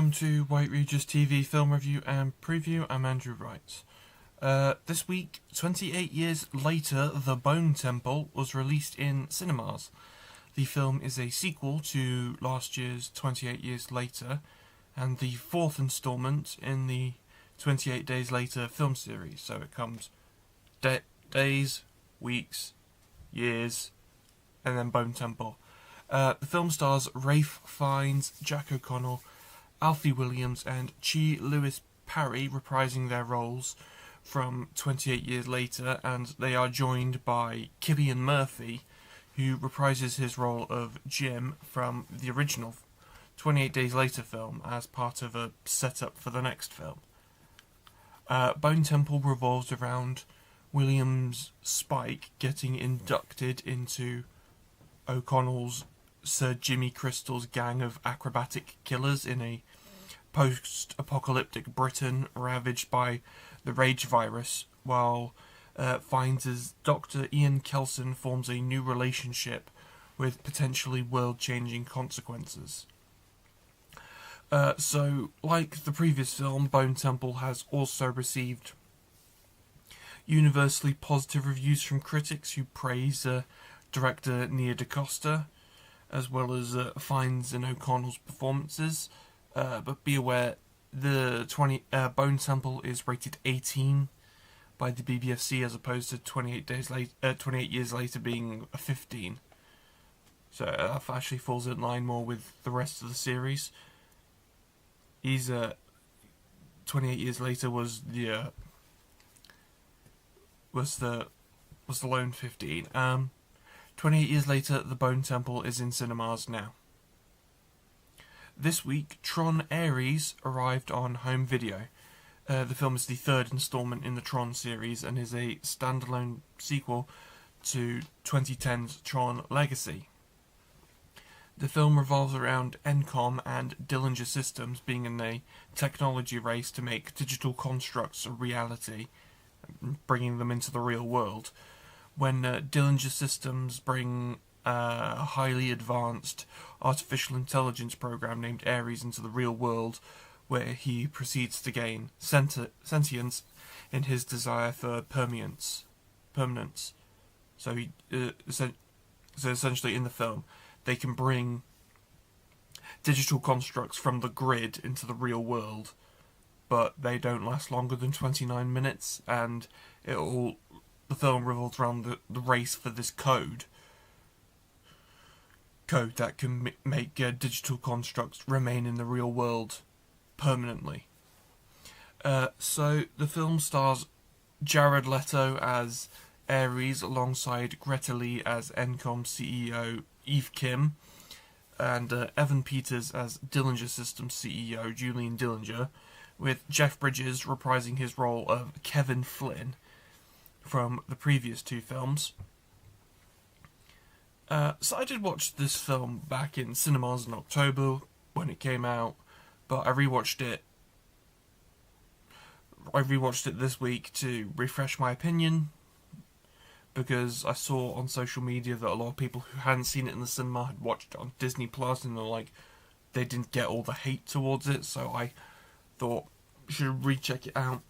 welcome to White Regis TV film review and preview. I'm Andrew Wright. This week, 28 years later, The Bone Temple was released in cinemas. The film is a sequel to last year's 28 Years Later, and the fourth instalment in the 28 Days Later film series. So it comes days, weeks, years, and then Bone Temple. The film stars Rafe Fiennes, Jack O'Connell, Alfie Williams and Chi Lewis Parry reprising their roles from 28 Years Later, and they are joined by Cillian Murphy, who reprises his role of Jim from the original 28 Days Later film as part of a setup for the next film. Bone Temple revolves around Williams' Spike getting inducted into O'Connell's Sir Jimmy Crystal's gang of acrobatic killers in a post-apocalyptic Britain ravaged by the rage virus, while Fiennes' Dr. Ian Kelson forms a new relationship with potentially world-changing consequences. So, like the previous film, Bone Temple has also received universally positive reviews from critics who praise director Nia DaCosta, as well as Fiennes and O'Connell's performances. But be aware, the Bone Temple is rated 18 by the BBFC, as opposed to 28 Years Later being a 15. So that actually falls in line more with the rest of the series. 28 Years Later was the lone 15. 28 Years Later, The Bone Temple is in cinemas now. This week, Tron Ares arrived on home video. The film is the third instalment in the Tron series and is a standalone sequel to 2010's Tron Legacy. The film revolves around Encom and Dillinger Systems being in a technology race to make digital constructs a reality, bringing them into the real world. When Dillinger Systems bring a highly advanced artificial intelligence program named Ares into the real world, where he proceeds to gain sentience in his desire for permanence. So essentially in the film, they can bring digital constructs from the grid into the real world, but they don't last longer than 29 minutes, and the film revolves around the race for this code that can make digital constructs remain in the real world permanently. So the film stars Jared Leto as Ares alongside Greta Lee as Encom CEO Eve Kim, and Evan Peters as Dillinger Systems CEO Julian Dillinger, with Jeff Bridges reprising his role of Kevin Flynn from the previous two films. So I did watch this film back in cinemas in October when it came out, but I rewatched it this week to refresh my opinion, because I saw on social media that a lot of people who hadn't seen it in the cinema had watched it on Disney Plus, and they didn't get all the hate towards it, so I thought I should recheck it out.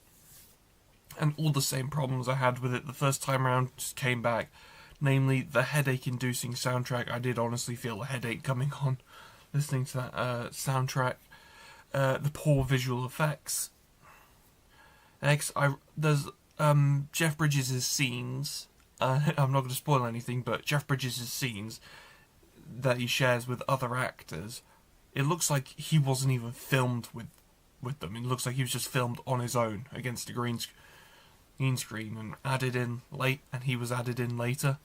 And all the same problems I had with it the first time around just came back. Namely, the headache-inducing soundtrack. I did honestly feel a headache coming on listening to that soundtrack. The poor visual effects. Next, there's Jeff Bridges' scenes. I'm not going to spoil anything, but Jeff Bridges' scenes that he shares with other actors, it looks like he wasn't even filmed with them. It looks like he was just filmed on his own against a green screen and added in late, and he was added in later.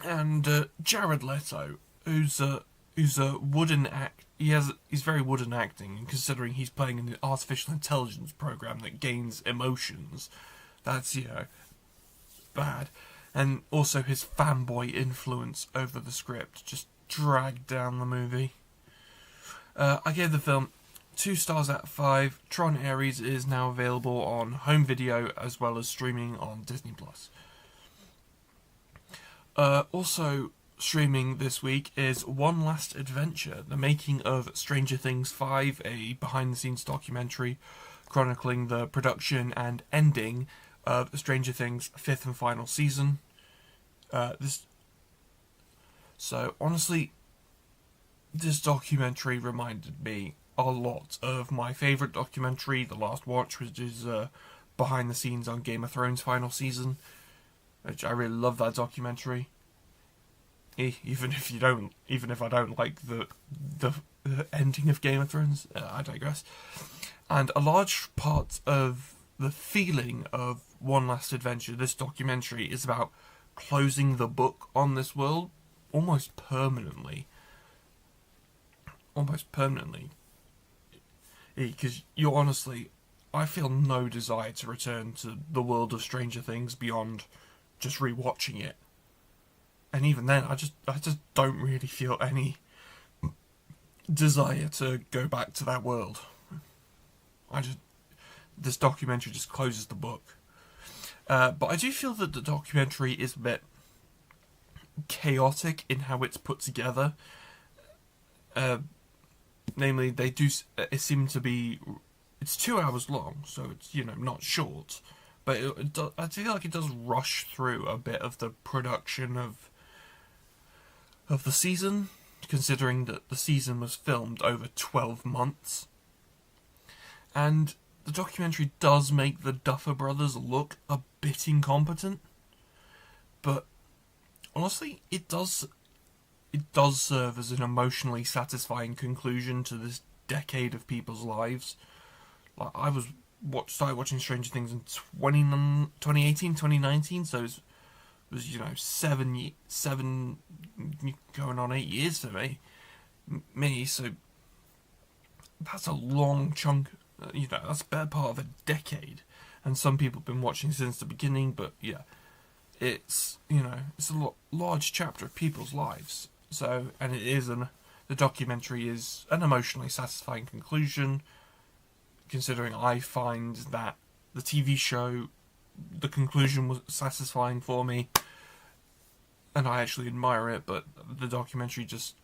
And Jared Leto, who's a wooden he's very wooden acting, and considering he's playing an artificial intelligence program that gains emotions, that's bad. And also his fanboy influence over the script just dragged down the movie. I gave the film 2 stars out of 5. Tron Ares is now available on home video as well as streaming on Disney Plus. Also, streaming this week is One Last Adventure, the making of Stranger Things 5, a behind-the-scenes documentary chronicling the production and ending of Stranger Things' 5th and final season. So honestly, this documentary reminded me a lot of my favourite documentary, The Last Watch, which is behind the scenes on Game of Thrones' final season, which I really love that documentary. Even if I don't like the ending of Game of Thrones, I digress. And a large part of the feeling of One Last Adventure, this documentary, is about closing the book on this world almost permanently. Because I feel no desire to return to the world of Stranger Things beyond just rewatching it. And even then, I just don't really feel any desire to go back to that world. This documentary just closes the book. But I do feel that the documentary is a bit chaotic in how it's put together. Namely, it seems to be, it's 2 hours long, so it's, not short. But I feel like it does rush through a bit of the production of the season, considering that the season was filmed over 12 months. And the documentary does make the Duffer Brothers look a bit incompetent, but honestly, it does serve as an emotionally satisfying conclusion to this decade of people's lives. Like, I started watching Stranger Things in 2018, 2019, so it was 7 going on 8 years for me. So that's a long chunk. That's a better part of a decade, and some people have been watching since the beginning. But yeah, it's it's a large chapter of people's lives. So, and the documentary is an emotionally satisfying conclusion, considering I find that the TV show, the conclusion was satisfying for me, and I actually admire it. But the documentary it's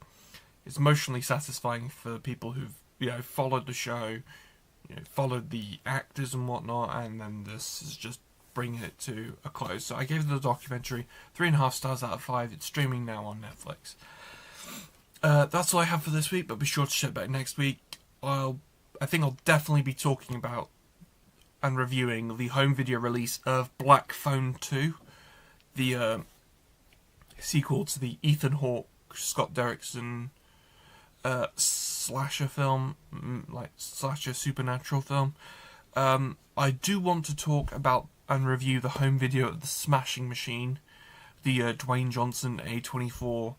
emotionally satisfying for people who've followed the show, followed the actors and whatnot, and then this is just bringing it to a close. So I gave the documentary 3.5 stars out of 5. It's streaming now on Netflix. That's all I have for this week, but be sure to check back next week. I think I'll definitely be talking about and reviewing the home video release of Black Phone 2, the sequel to the Ethan Hawke, Scott Derrickson slasher film, slasher supernatural film. I do want to talk about and review the home video of The Smashing Machine, the Dwayne Johnson A24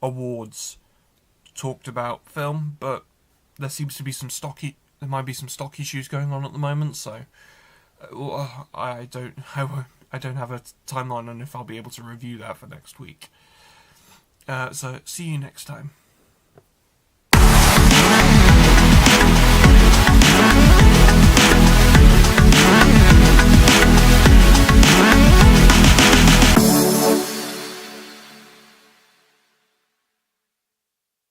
Awards talked about film, but there seems to be there might be some stock issues going on at the moment, so I don't have a timeline on if I'll be able to review that for next week. So see you next time.